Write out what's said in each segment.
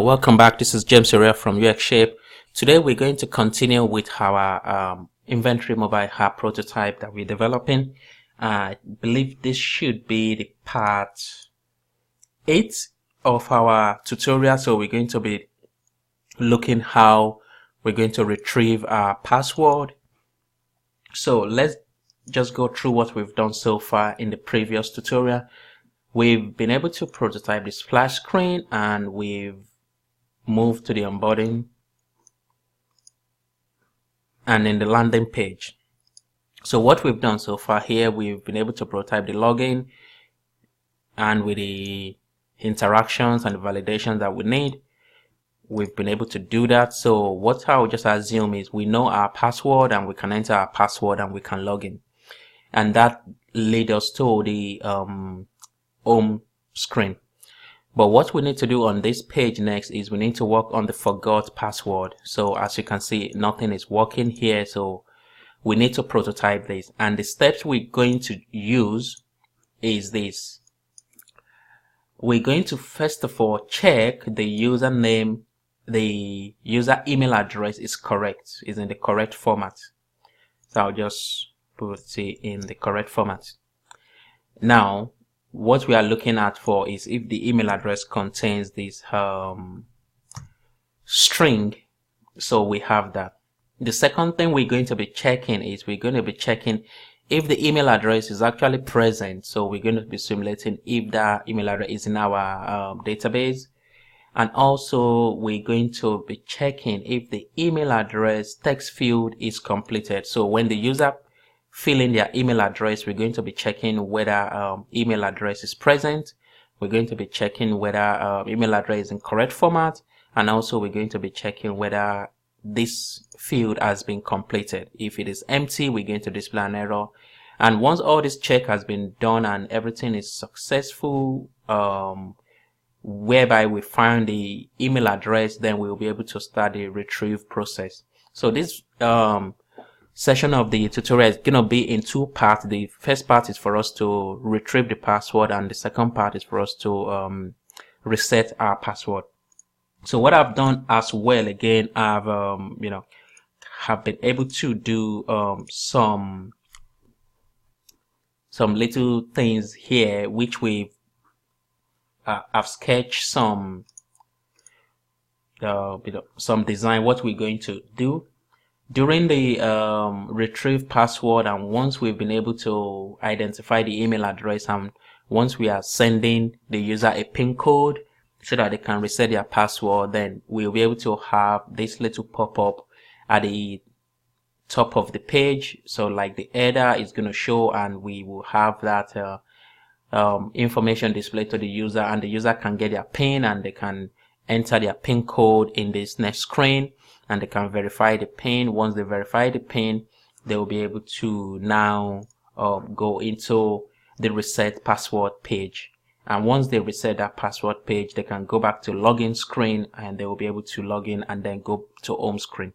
Welcome back. This is James Area from UX Shape. Today we're going to continue with our inventory mobile app prototype that we're developing. I believe this should be the part 8 of our tutorial. So we're going to be looking how we're going to retrieve our password. So let's just go through what we've done so far in the previous tutorial. We've been able to prototype the splash screen and we've moved to the onboarding and in the landing page. So what we've done so far here, we've been able to prototype the login and with the interactions and the validations that we need. We've been able to do that. So what I would just assume is we know our password and we can enter our password and we can log in. And that leads us to the home screen. But what we need to do on this page next is we need to work on the forgot password. So as you can see, nothing is working here. So we need to prototype this. And the steps we're going to use is this. We're going to first of all check the username, the user email address is correct, is in the correct format. So I'll just put it in the correct format. Now, what we are looking at for is if the email address contains this string. So we have that. The second thing we're going to be checking is we're going to be checking if the email address is actually present. So we're going to be simulating if that email address is in our database. And also we're going to be checking if the email address text field is completed. So when the user fill in their email address, we're going to be checking whether email address is present. We're going to be checking whether email address is in correct format, and also we're going to be checking whether this field has been completed. If it is empty, we're going to display an error. And once all this check has been done and everything is successful, whereby we find the email address, then we'll be able to start the retrieve process. So this session of the tutorial is going to be in two parts. The first part is for us to retrieve the password, and the second part is for us to reset our password. So what I've done as well, again, I've have been able to do some little things here which we've I've sketched some design what we're going to do during the retrieve password. And once we've been able to identify the email address, and once we are sending the user a PIN code so that they can reset their password, then we'll be able to have this little pop-up at the top of the page. So like the header is going to show, and we will have that information displayed to the user, and the user can get their PIN and they can enter their PIN code in this next screen, and they can verify the PIN. Once they verify the PIN, they will be able to now go into the reset password page. And once they reset that password page, they can go back to login screen and they will be able to log in and then go to home screen.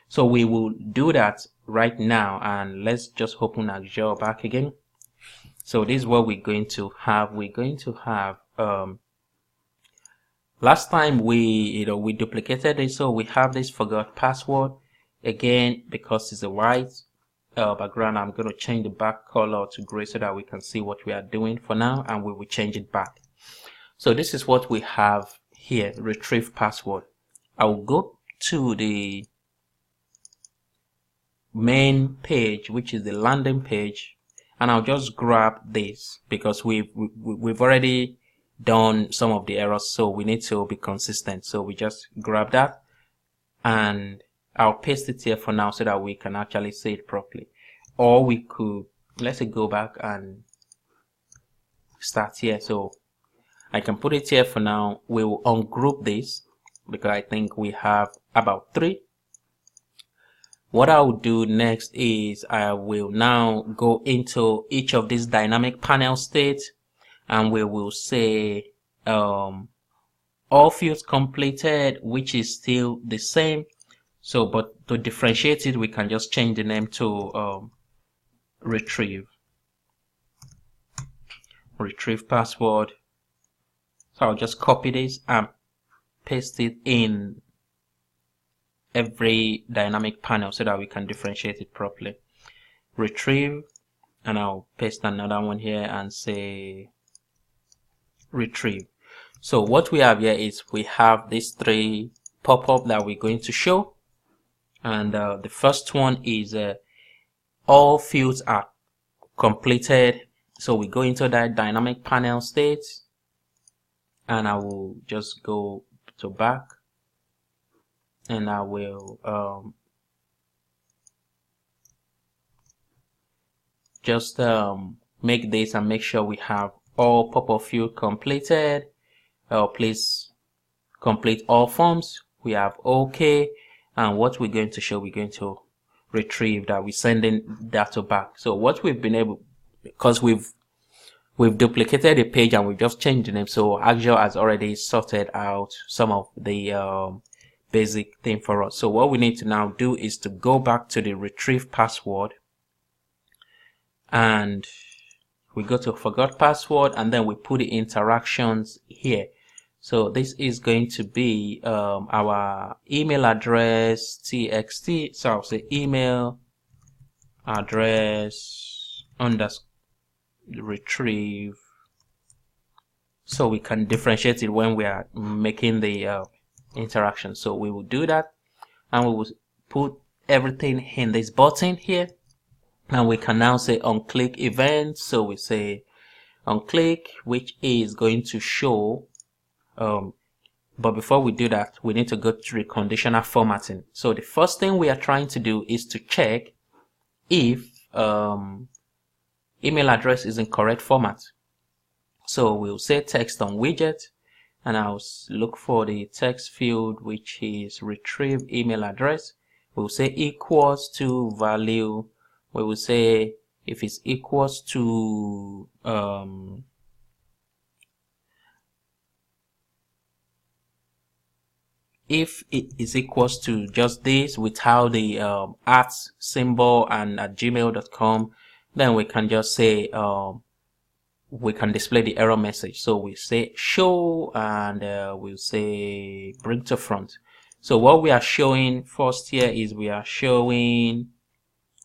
So we will do that right now, and let's just open Azure back again. So this is what we're going to have. We're going to have last time we duplicated it, so we have this forgot password. Again, because it's a white background, I'm going to change the back color to gray so that we can see what we are doing for now, and we will change it back. So this is what we have here, retrieve password. I will go to the main page, which is the landing page, and I'll just grab this because we've already done some of the errors, so we need to be consistent. So we just grab that and I'll paste it here for now so that we can actually see it properly. Or we could, let's say, go back and start here. So I can put it here for now. We will ungroup this because I think we have about 3. What I will do next is I will now go into each of these dynamic panel states, and we will say all fields completed, which is still the same. So, but to differentiate it, we can just change the name to retrieve password. So I'll just copy this and paste it in every dynamic panel so that we can differentiate it properly. Retrieve, and I'll paste another one here and say retrieve. So what we have here is we have these three pop-up that we're going to show, and the first one is all fields are completed. So we go into that dynamic panel state, and I will just go to back, and I will just make this and make sure we have all pop-up field completed. Please complete all forms. We have OK, and what we're going to show, we're going to retrieve that we're sending data back. So what we've been able, because we've duplicated the page and we've just changed the name, so Azure has already sorted out some of the basic thing for us. So what we need to now do is to go back to the retrieve password, and we go to forgot password, and then we put the interactions here. So this is going to be our email address txt. So I'll say email address underscore retrieve, so we can differentiate it when we are making the interaction. So we will do that, and we will put everything in this button here, and we can now say on click event. So we say on click, which is going to show but before we do that, we need to go to the conditional formatting. So the first thing we are trying to do is to check if email address is in correct format. So we'll say text on widget, and I'll look for the text field, which is retrieve email address. We'll say equals to value. We will say if it's equals to if it is equals to just this without the @ symbol and at gmail.com, then we can just say we can display the error message. So we say show, and we'll say bring to front. So what we are showing first here is we are showing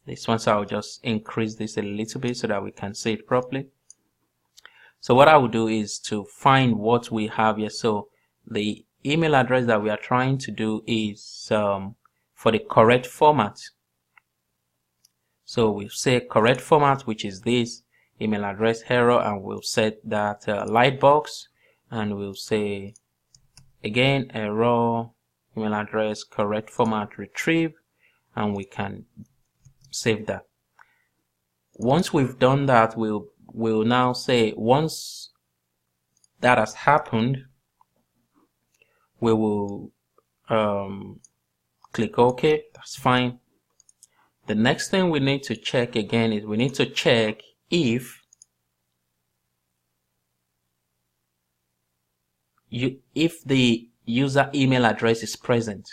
this one. So I'll just increase this a little bit so that we can see it properly. So what I will do is to find what we have here. So the email address that we are trying to do is for the correct format. So we'll say correct format, which is this email address error, and we'll set that lightbox, and we'll say again error email address correct format retrieve, and we can save that. Once we've done that, we'll now say once that has happened, we will click OK. That's fine. The next thing we need to check again is we need to check if the user email address is present.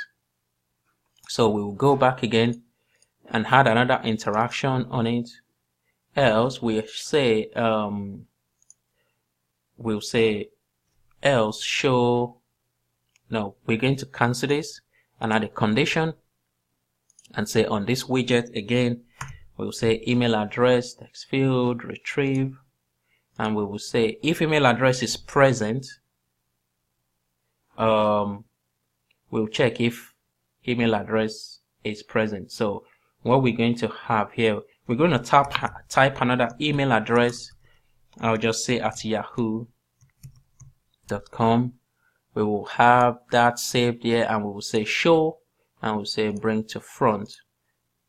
So we will go back again and add another interaction on it. Else we'll say else show. No, we're going to cancel this and add a condition and say on this widget again, we'll say email address text field retrieve, and we will say if email address is present, we'll check if email address is present. So what we're going to have here, we're going to type another email address. I'll just say at yahoo.com. We will have that saved here, and we will say show, and we'll say bring to front.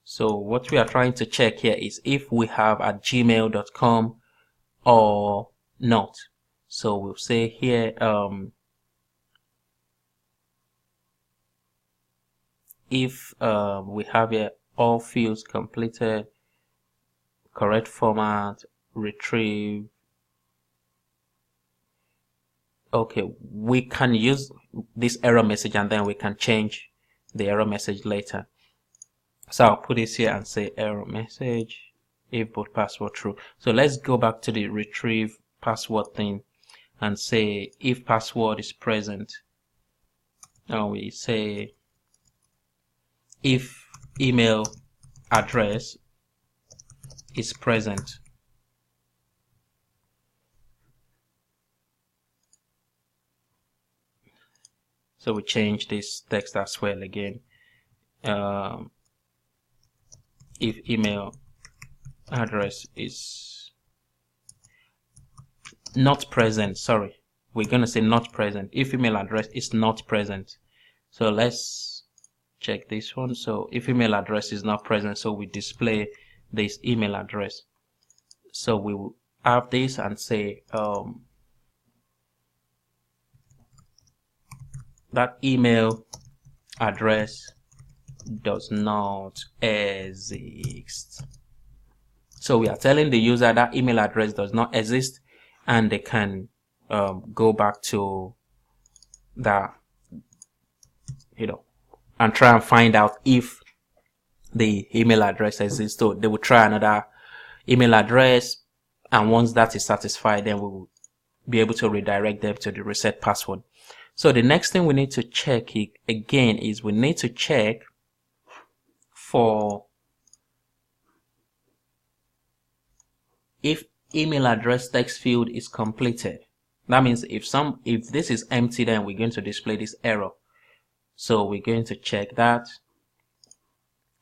So what we are trying to check here is if we have at gmail.com or not. So we'll say here if we have here all fields completed, correct format, retrieve. Okay, we can use this error message and then we can change the error message later. So I'll put this here and say error message if both password true. So let's go back to the retrieve password thing and say if password is present. Now we say if email address is present. So we change this text as well again. If email address is not present, sorry, we're going to say not present. If email address is not present. So let's check this one. So if email address is not present, so we display this email address. So we will have this and say that email address does not exist. So we are telling the user that email address does not exist, and they can go back to that, and try and find out if the email address exists. So they will try another email address, and once that is satisfied, then we will be able to redirect them to the reset password. So the next thing we need to check again is we need to check for if email address text field is completed. That means if this is empty, then we're going to display this error. So we're going to check that,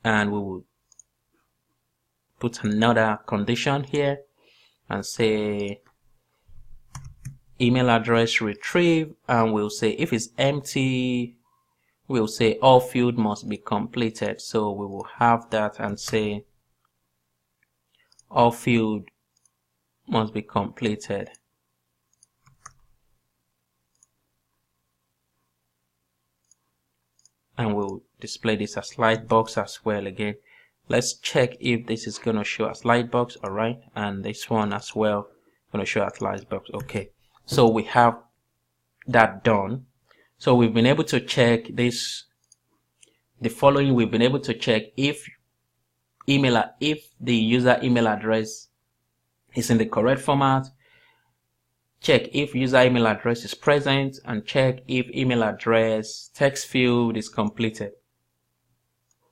and we will put another condition here and say email address retrieve, and we'll say if it's empty, we'll say all field must be completed. So we will have that and say all field must be completed. And we'll display this as light box as well again. Let's check if this is going to show as light box. All right, and this one as well going to show as light box. Okay, so we have that done. So we've been able to check this. The following, we've been able to check if the user email address is in the correct format, check if user email address is present, and check if email address text field is completed.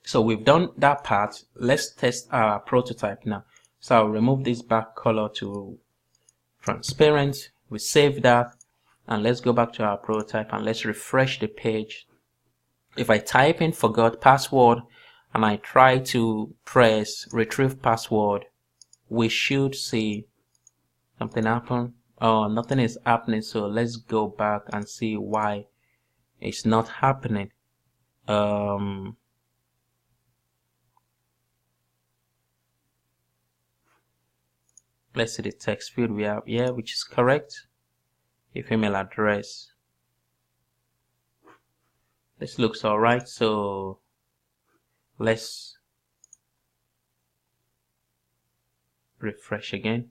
So we've done that part. Let's test our prototype now. So I'll remove this back color to transparent. We save that, and let's go back to our prototype and let's refresh the page. If I type in forgot password and I try to press retrieve password, we should see something happen. Oh, nothing is happening. So let's go back and see why it's not happening. Let's see the text field we have here, which is correct. If email address, this looks all right. So let's refresh again.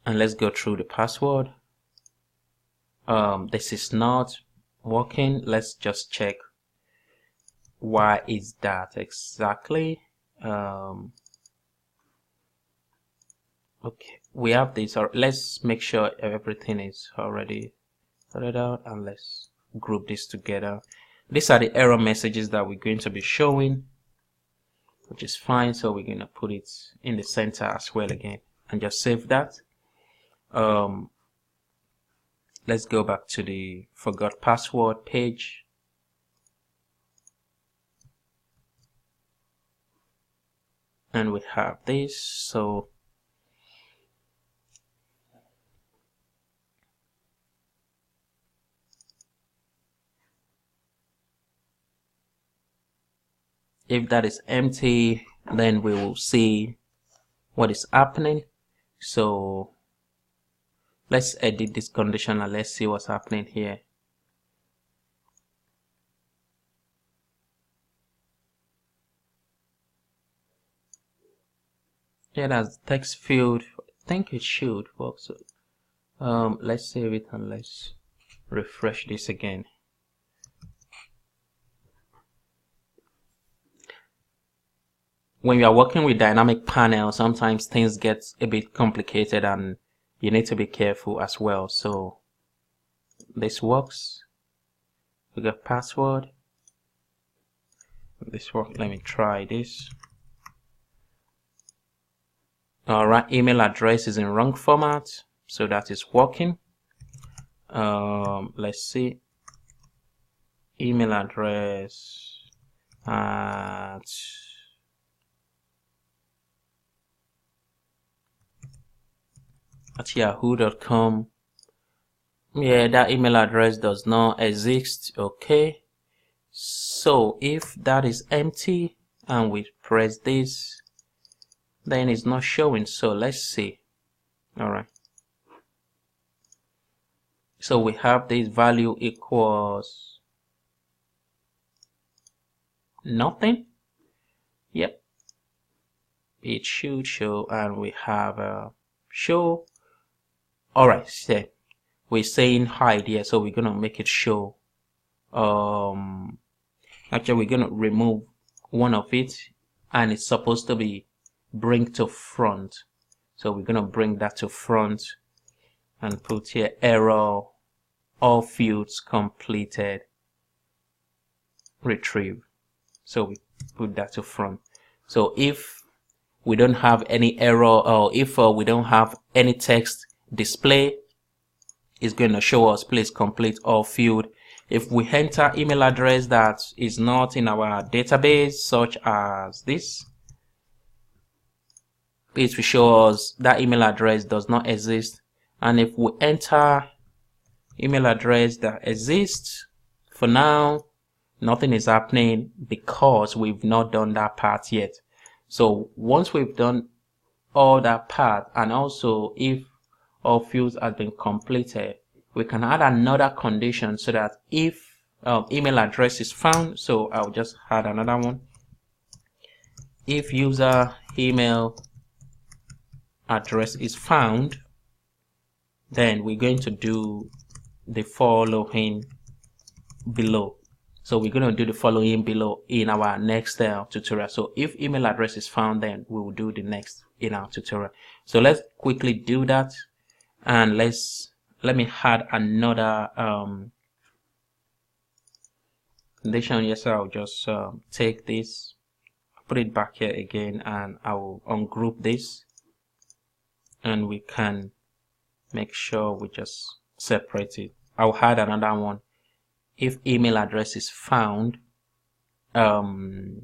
And let's go through the password. This is not working. Let's just check why is that exactly. Okay, we have this. Let's make sure everything is already sorted out, and let's group this together. These are the error messages that we're going to be showing, which is fine. So we're going to put it in the center as well again and just save that. Let's go back to the forgot password page. And we have this. So if that is empty, then we will see what is happening. So let's edit this condition and let's see what's happening here. Yeah, that's text field. I think it should work. So let's save it and let's refresh this again. When you are working with dynamic panel, sometimes things get a bit complicated and you need to be careful as well. So this works. We got password. This works. Let me try this. Alright, email address is in wrong format, so that is working. Let's see. Email address at yahoo.com. Yeah, that email address does not exist. Okay, so if that is empty and we press this, then it's not showing. So let's see. All right, so we have this value equals nothing. Yep, it should show, and we have a show. All right, so we're saying hide here, so we're gonna make it show. Actually, we're gonna remove one of it, and it's supposed to be bring to front. So we're gonna bring that to front and put here error, all fields completed, retrieve. So we put that to front. So if we don't have any error, or if we don't have any text display, it's going to show us please complete all field. If we enter email address that is not in our database, such as this, it will show us that email address does not exist. And if we enter email address that exists, for now nothing is happening because we've not done that part yet. So once we've done all that part, and also if all fields have been completed, we can add another condition so that if email address is found, so I'll just add another one. If user email address is found, then we're going to do the following below. So we're going to do the following below in our next tutorial. So if email address is found, then we will do the next in our tutorial. So let's quickly do that, and let me add another condition. Yes, I'll just take this, put it back here again, and I will ungroup this, and we can make sure we just separate it. I'll add another one. If email address is found, actually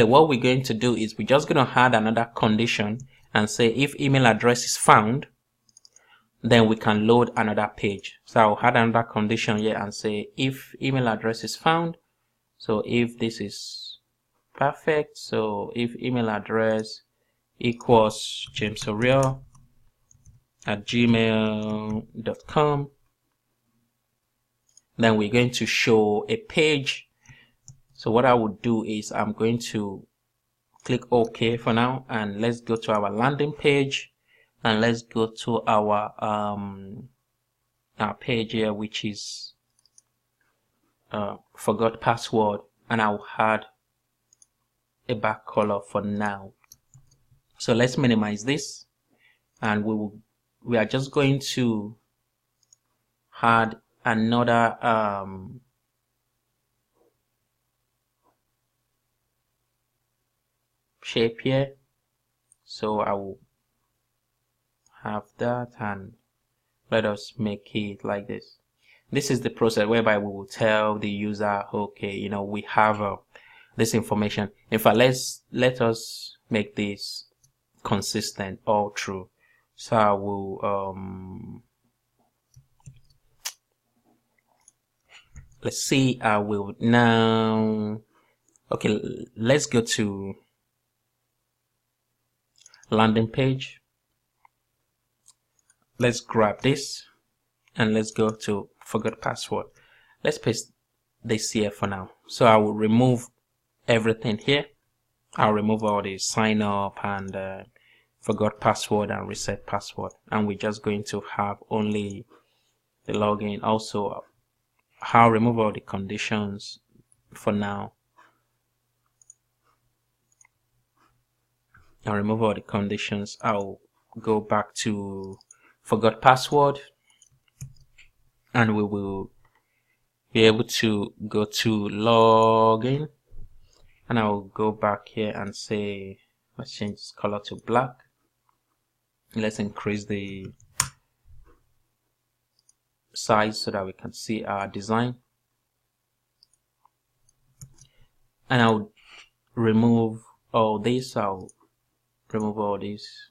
what we're going to do is we're just going to add another condition and say if email address is found, then we can load another page. So I'll add another condition here and say if email address is found. So if this is perfect, so if email address equals jamesoriel@gmail.com, then we're going to show a page. So what I would do is I'm going to click OK for now, and let's go to our landing page, and let's go to our page here, which is forgot password, and I'll add a back color for now. So let's minimize this, and we are just going to add another shape here. So I will have that, and let us make it like this. This is the process whereby we will tell the user, okay, we have this information. In fact, let us make this consistent all through. So I will let's see, I will now, okay, let's go to landing page. Let's grab this and let's go to forgot password. Let's paste this here for now. So I will remove everything here. I'll remove all the sign up and forgot password and reset password, and we're just going to have only the login. Also, I'll remove all the conditions for now. and remove all the conditions. I'll go back to forgot password, and we will be able to go to login, and I'll go back here and say, let's change this color to black. Let's increase the size so that we can see our design, and I'll remove all this. I'll remove all this,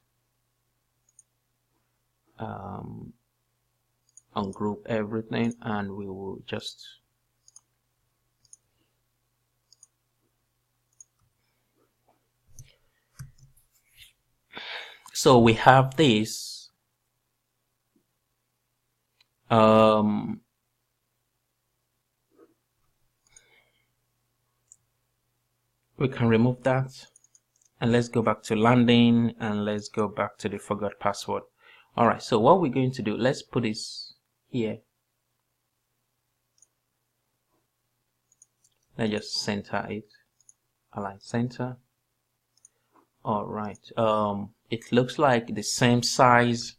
ungroup everything, and we will just so we have this. We can remove that, and let's go back to landing, and let's go back to the forgot password. All right, so what we're going to do, let's put this here. Let's just center it, align center. All right, it looks like the same size,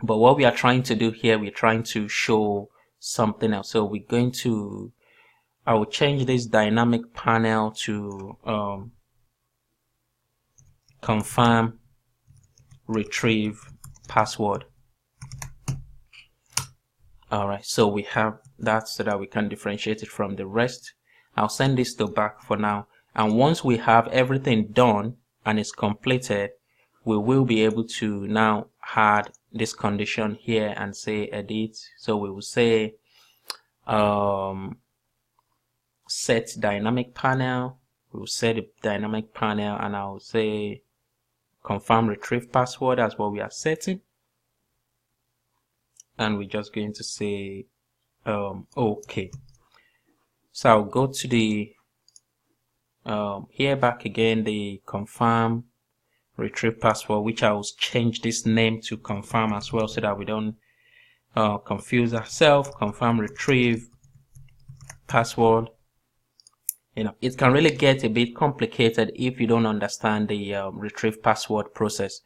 but what we are trying to do here, we're trying to show something else. So we're going to, I will change this dynamic panel to confirm retrieve password. All right, so we have that so that we can differentiate it from the rest. I'll send this to back for now, and once we have everything done and it's completed, we will be able to now add this condition here and say edit. So we will say set dynamic panel. We'll set the dynamic panel, and I'll say confirm retrieve password. That's what we are setting, and we're just going to say okay. So I'll go to the here back again, the confirm retrieve password, which I will change this name to confirm as well so that we don't confuse ourselves. Confirm retrieve password. You know, it can really get a bit complicated if you don't understand the retrieve password process.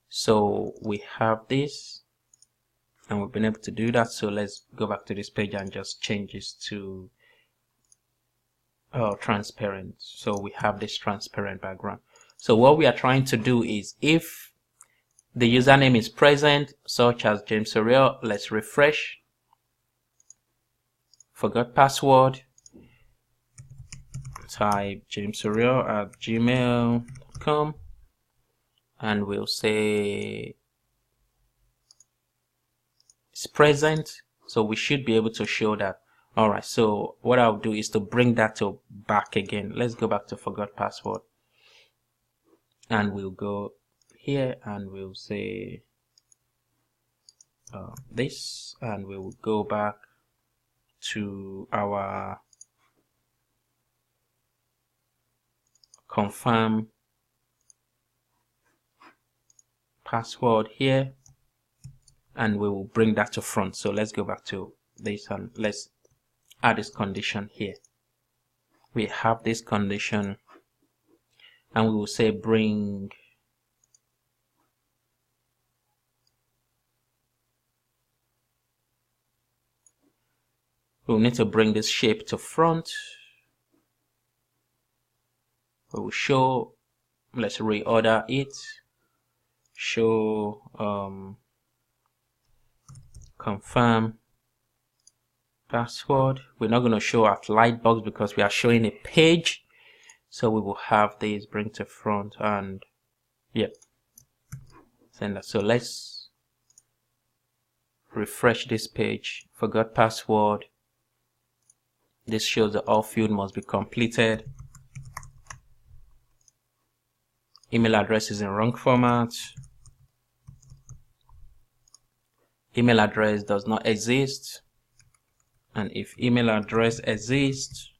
So we have this, and we've been able to do that. So let's go back to this page and just change this to transparent. So we have this transparent background. So what we are trying to do is, if the username is present, such as James Oriel, let's refresh. Forgot password. Type jamesoriel@gmail.com, and we'll say it's present. So we should be able to show that. All right, so what I'll do is to bring that to back again. Let's go back to forgot password, and we'll go here and we'll say this, and we will go back to our confirm password here, and we will bring that to front. So let's go back to this and let's add this condition here. We have this condition, and we will say bring we'll need to bring this shape to front. We will show, let's reorder it, show confirm password. We're not going to show at lightbox because we are showing a page, so we will have this bring to front, and yep, send that. So let's refresh this page. Forgot password. This shows that all field must be completed. Email address is in wrong format. Email address does not exist, and if email address exists,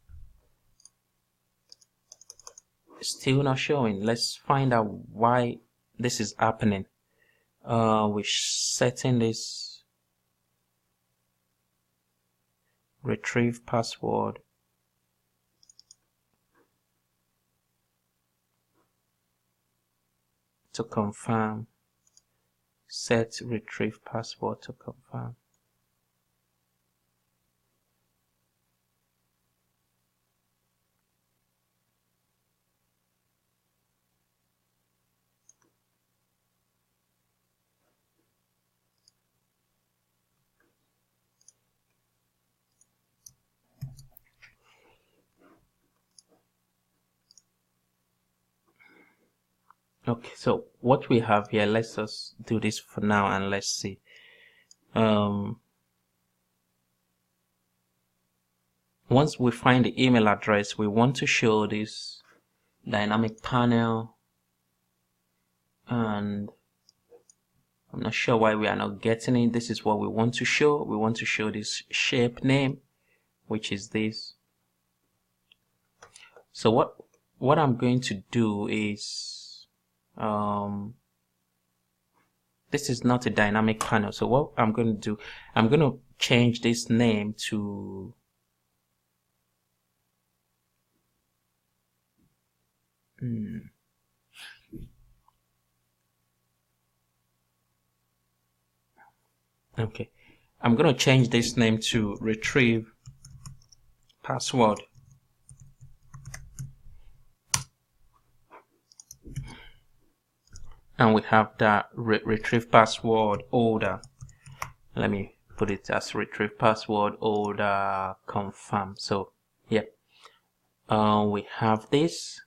it's still not showing. Let's find out why this is happening. We're setting this retrieve password. to confirm. Set retrieve password to confirm. Okay, so what we have here, let's just do this for now and let's see. Once we find the email address, we want to show this dynamic panel, and I'm not sure why we are not getting it. This is what we want to show. We want to show this shape name, which is this. So what I'm going to do is this is not a dynamic panel. So what I'm going to do, I'm going to change this name to okay, I'm going to change this name to retrieve password. And we have that retrieve password order. Let me put it as retrieve password order confirm. So yeah, we have this.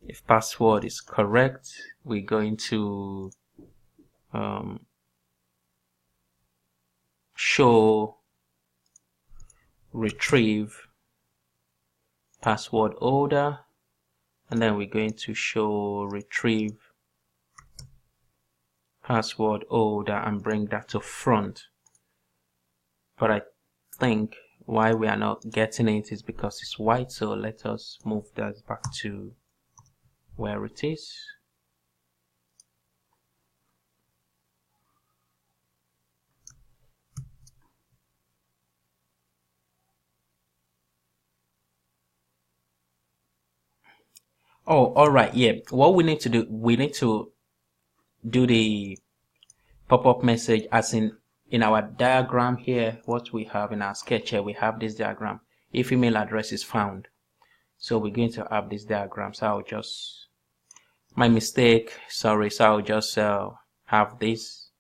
If password is correct, we're going to show retrieve password order, and then we're going to show retrieve password order and bring that to front. But I think why we are not getting it is because it's white, so let us move that back to where it is. Oh, all right. Yeah, what we need to do, we need to do the pop-up message as in our diagram here. What we have in our sketch here, we have this diagram. If email address is found, so we're going to have this diagram. So I'll just, my mistake, sorry. So I'll just have this.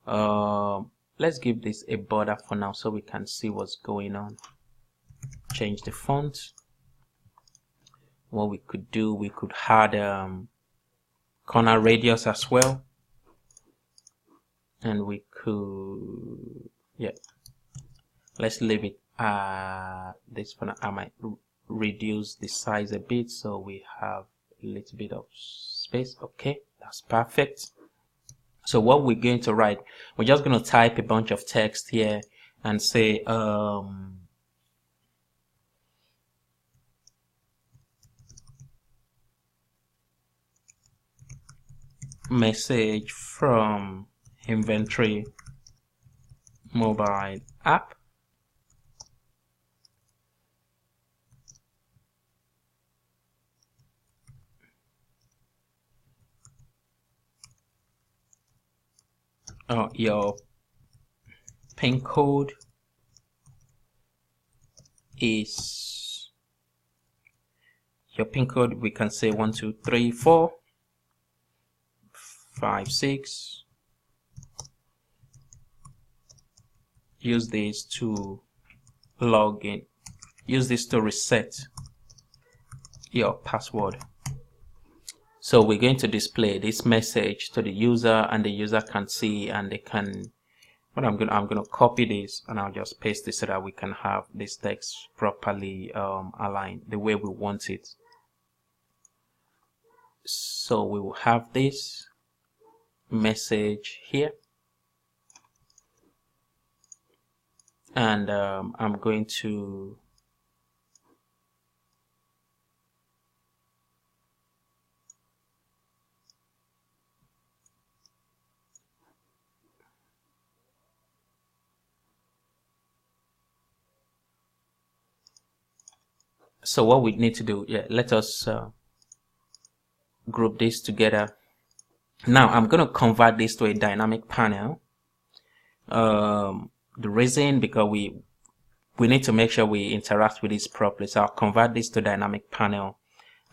Let's give this a border for now so we can see what's going on. Change the font. What we could do, we could add corner radius as well, and we could, yeah, let's leave it this for now. I might reduce the size a bit so we have a little bit of space. Okay, that's perfect. So what we're going to write, we're just going to type a bunch of text here and say message from inventory mobile app. Your pin code is, your pin code, we can say 1 2 3 4 5 6. Use this to log in, use this to reset your password. So we're going to display this message to the user, and the user can see, and they can, what I'm gonna copy this and I'll just paste this so that we can have this text properly aligned the way we want it. So we will have this message here, and I'm going to so what we need to do, yeah, let us group this together. Now I'm going to convert this to a dynamic panel. The reason, because we need to make sure we interact with this properly, so I'll convert this to dynamic panel,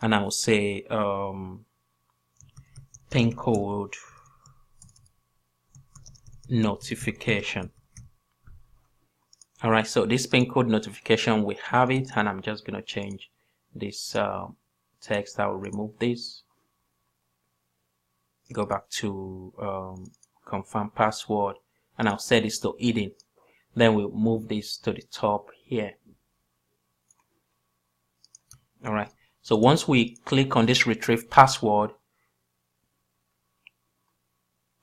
and I will say pin code notification. All right, so this pin code notification, we have it, and I'm just going to change this text. I will remove this, go back to confirm password, and I'll set this to hidden. Then we'll move this to the top here. All right, so once we click on this retrieve password,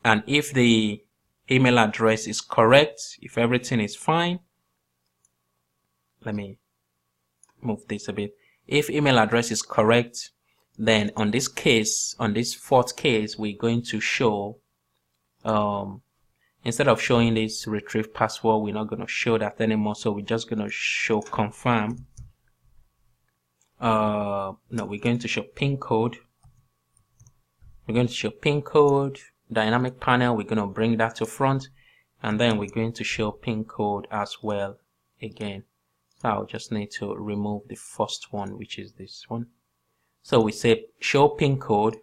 and if the email address is correct, if everything is fine, let me move this a bit. If email address is correct, then on this case, on this fourth case, we're going to show, instead of showing this retrieve password, we're not going to show that anymore. So we're just going to show confirm. No, we're going to show pin code. We're going to show pin code, dynamic panel. We're going to bring that to front, and then we're going to show pin code as well again. So I'll just need to remove the first one, which is this one. So we say show pin code,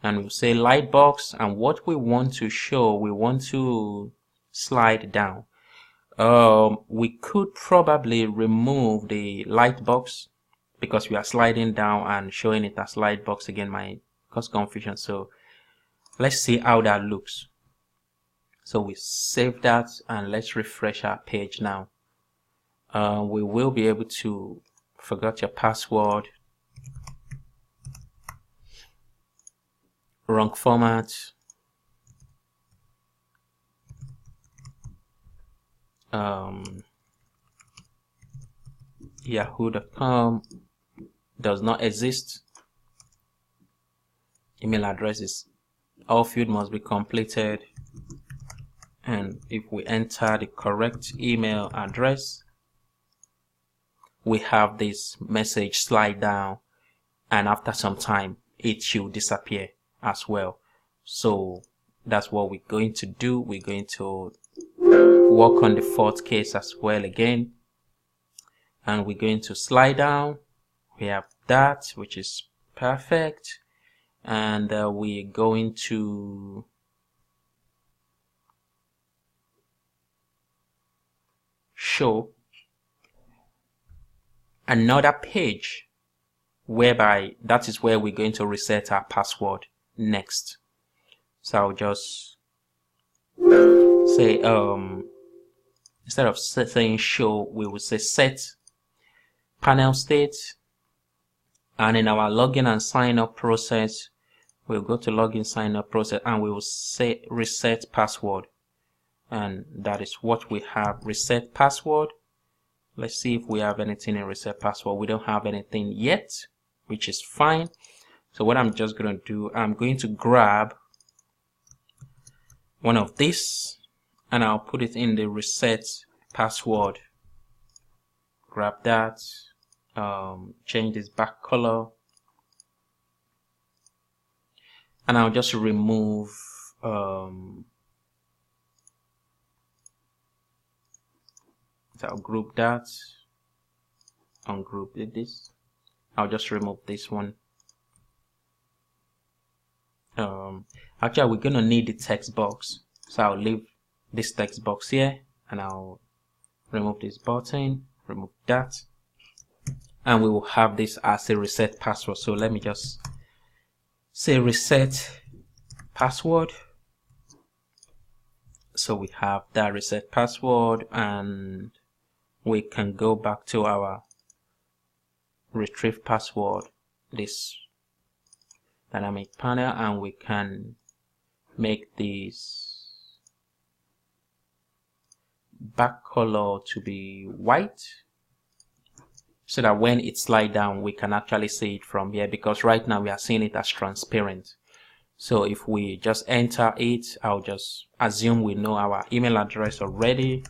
and we'll say lightbox, and what we want to show, we want to slide down. We could probably remove the lightbox because we are sliding down, and showing it as lightbox again might cause confusion. So let's see how that looks. So we save that, and let's refresh our page now. We will be able to forget your password, wrong format, yahoo.com does not exist, email address is all field must be completed, and if we enter the correct email address, we have this message slide down, and after some time it should disappear as well. So that's what we're going to do. We're going to work on the fourth case as well again, and we're going to slide down. We have that, which is perfect, and we're going to show another page whereby that is where we're going to reset our password next. So I'll just say instead of saying show, we will say set panel state, and in our login and sign up process, we'll go to login sign up process, and we will say reset password, and that is what we have, reset password. Let's see if we have anything in reset password. We don't have anything yet, which is fine. So what I'm just going to do, I'm going to grab one of these, and I'll put it in the reset password. Grab that, change this back color, and I'll just remove so I'll group that, ungroup this. I'll just remove this one. Actually, we're gonna need the text box, so I'll leave this text box here, and I'll remove this button, remove that, and we will have this as a reset password. So let me just say reset password. So we have that reset password, and we can go back to our retrieve password, this dynamic panel, and we can make this back color to be white, so that when it slides down we can actually see it from here, because right now we are seeing it as transparent. So if we just enter it, I'll just assume we know our email address already.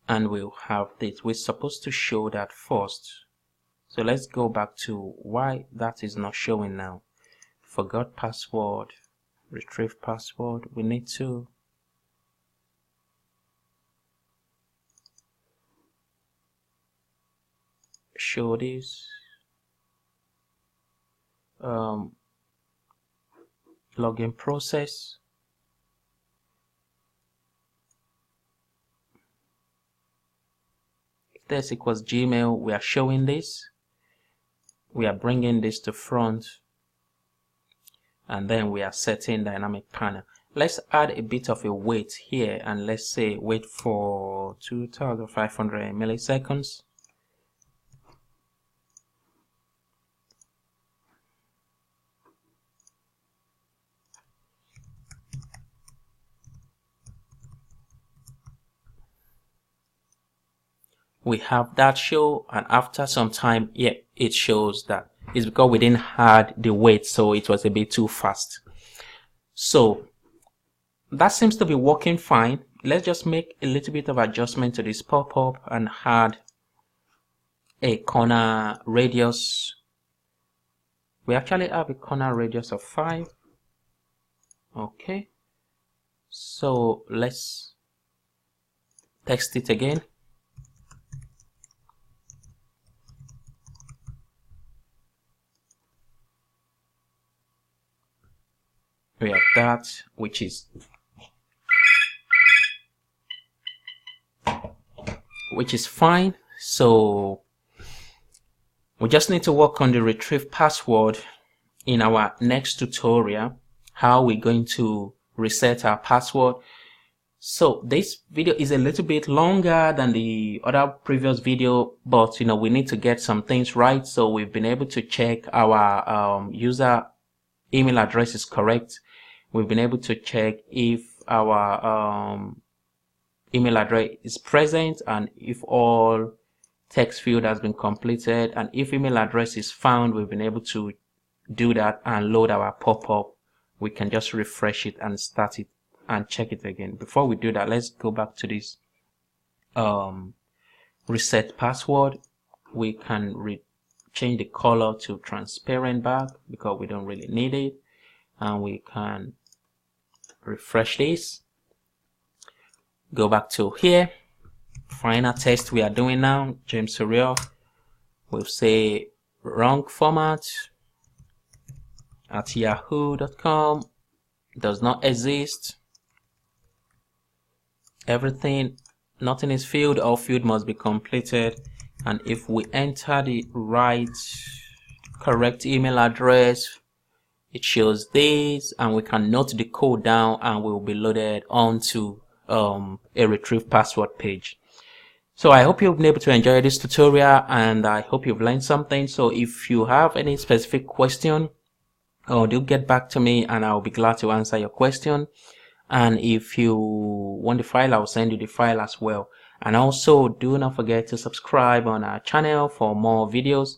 and we'll have this. We're supposed to show that first. So let's go back to why that is not showing now. Forgot password, retrieve password. We need to show this. Login process. If this equals Gmail, we are showing this. We are bringing this to front, and then we are setting dynamic panel. Let's add a bit of a wait here, and let's say wait for 2500 milliseconds. We have that show, and after some time, yeah, it shows that it's because we didn't add the wait, so it was a bit too fast. So that seems to be working fine. Let's just make a little bit of adjustment to this pop-up and add a corner radius. We actually have a corner radius of 5. Okay, so let's text it again. We have that, which is fine. So we just need to work on the retrieve password in our next tutorial, how we're going to reset our password. So this video is a little bit longer than the other previous video, but we need to get some things right. So we've been able to check our user email address is correct. We've been able to check if our email address is present and if all text field has been completed, and if email address is found, we've been able to do that and load our pop-up. We can just refresh it and start it and check it again. Before we do that, let's go back to this reset password. We can change the color to transparent back because we don't really need it, and we can refresh this. Go back to here, final test we are doing now, James Surreal. We'll say wrong format at yahoo.com, does not exist. Everything, nothing is filled, all field must be completed. And if we enter the correct email address, it shows this, and we can note the code down, and we'll be loaded onto a retrieve password page. So I hope you've been able to enjoy this tutorial, and I hope you've learned something. So if you have any specific question, do get back to me and I'll be glad to answer your question. And if you want the file, I'll send you the file as well. And also do not forget to subscribe on our channel for more videos.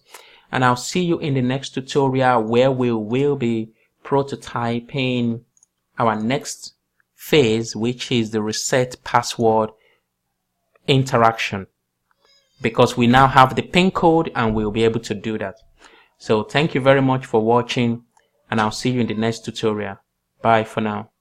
And I'll see you in the next tutorial, where we will be prototyping our next phase, which is the reset password interaction, because we now have the pin code and we'll be able to do that. So thank you very much for watching, and I'll see you in the next tutorial. Bye for now.